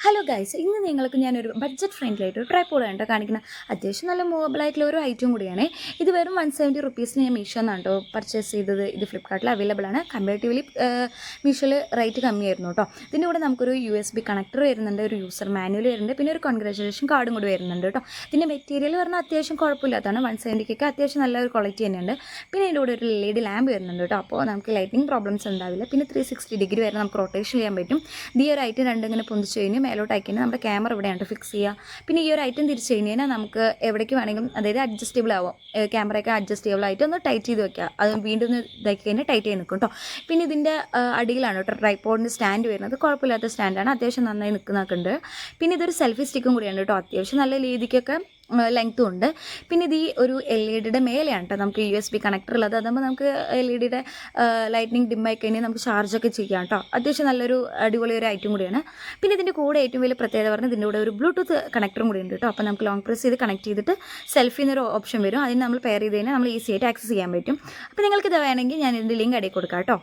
Hello guys, ഇന്ന് നിങ്ങൾക്ക് ഞാനൊരു ബഡ്ജറ്റ് ഫ്രണ്ട്ലി ആയിട്ട് ഒരു ട്രൈപ്പോഡ് ആണ് കാണിക്കുന്നത്. അത്യാവശ്യം നല്ല മൂവബിൾ ആയിട്ടുള്ള ഒരു ഐറ്റം കൂടിയാണ്. ഇത് വെറും 170 റുപ്പീസിന് ഞാൻ മീഷോന്നാണ് കേട്ടോ പർച്ചേസ് ചെയ്തത്. ഇത് ഫ്ലിപ്കാർട്ടിൽ അവൈലബിൾ ആണ്. കമ്പാരിറ്റീവ്ലി മീഷോയിൽ റേറ്റ് കമ്മിയായിരുന്നു കേട്ടോ. ഇതിൻ്റെ കൂടെ നമുക്കൊരു USB കണക്ടർ വരുന്നുണ്ട്, ഒരു യൂസർ മാനുവൽ വരുന്നുണ്ട്, പിന്നെ ഒരു കൺഗ്രാജുലേഷൻ കാർഡും കൂടി വരുന്നുണ്ട് കേട്ടോ. ഇതിൻ്റെ മെറ്റീരിയൽ പറഞ്ഞാൽ അത്യാവശ്യം കുഴപ്പമില്ലാത്തതാണ്. 170ക്കൊക്കെ അത്യാവശ്യം നല്ലൊരു ക്വാളിറ്റി തന്നെയുണ്ട്. പിന്നെ ഇതിൻ്റെ കൂടെ ഒരു LED ലാമ്പ് വരുന്നുണ്ട് കേട്ടോ. അപ്പോൾ നമുക്ക് ലൈറ്റിംഗ് പ്രോബ്ലംസ് ഉണ്ടാവില്ല. പിന്നെ 360 ഡിഗ്രി വരെ നമുക്ക് റൊട്ടേഷൻ ചെയ്യാൻ പറ്റും. ഈ ഒരു ഐറ്റം രണ്ടിങ്ങനെ പൊന്തിച്ച് കഴിഞ്ഞ് മേലോട്ട് അയക്കുന്നത് നമ്മുടെ ക്യാമറ ഇവിടെയാണ് ഫിക്സ് ചെയ്യുക. പിന്നെ ഈ ഒരു ഐറ്റം തിരിച്ച് കഴിഞ്ഞാൽ നമുക്ക് എവിടേക്ക് വേണമെങ്കിലും, അതായത് അഡ്ജസ്റ്റബിൾ ആവും. ക്യാമറയൊക്കെ അഡ്ജസ്റ്റബിൾ ആയിട്ട് ഒന്ന് ടൈറ്റ് ചെയ്ത് വെക്കുക. അത് വീണ്ടും ഒന്ന് ഇതാക്കി കഴിഞ്ഞാൽ ടൈറ്റ് ചെയ്ത് നിൽക്കും കേട്ടോ. പിന്നെ ഇതിൻ്റെ അടിയിലാണ് കേട്ടോ ട്രൈപ്പോഡിൻ്റെ സ്റ്റാൻഡ് വരുന്നത്. കുഴപ്പമില്ലാത്ത സ്റ്റാൻഡാണ്, അത്യാവശ്യം നന്നായി നിൽക്കുന്നതൊക്കെ ഉണ്ട്. പിന്നെ ഇതൊരു സെൽഫി സ്റ്റിക്കും കൂടിയാണ് കേട്ടോ. അത്യാവശ്യം നല്ല രീതിക്കൊക്കെ ലെങ്ത്തും ഉണ്ട്. പിന്നെ ഇത് ഈ ഒരു LED മേലെയാണ് കേട്ടോ നമുക്ക് USB കണക്ടർ ഉള്ളത്. അതാകുമ്പോൾ നമുക്ക് LED ലൈറ്റ്നിങ് ഡിമ്മായി കഴിഞ്ഞാൽ നമുക്ക് ചാർജൊക്കെ ചെയ്യാം കേട്ടോ. അത്യാവശ്യം നല്ലൊരു അടിപൊളി ഒരു ഐറ്റം കൂടിയാണ്. പിന്നെ ഇതിൻ്റെ കൂടെ ഏറ്റവും വലിയ പ്രത്യേകത പറഞ്ഞാൽ ഇതിൻ്റെ കൂടെ ഒരു ബ്ലൂടൂത്ത് കണക്ടറും കൂടി ഉണ്ട് കേട്ടോ. അപ്പോൾ നമുക്ക് ലോങ് പ്രസ് ചെയ്ത് കണക്ട് ചെയ്തിട്ട് സെൽഫി എന്നൊരു ഓപ്ഷൻ വരും. അതിന് നമ്മൾ പെയർ ചെയ്ത് കഴിഞ്ഞാൽ നമ്മൾ ഈസി ആയിട്ട് ആക്സസ് ചെയ്യാൻ പറ്റും. അപ്പോൾ നിങ്ങൾക്ക് ഇത് വേണമെങ്കിൽ ഞാൻ ഇതിൻ്റെ ലിങ്ക് അടിയിൽ കൊടുക്കാം കേട്ടോ.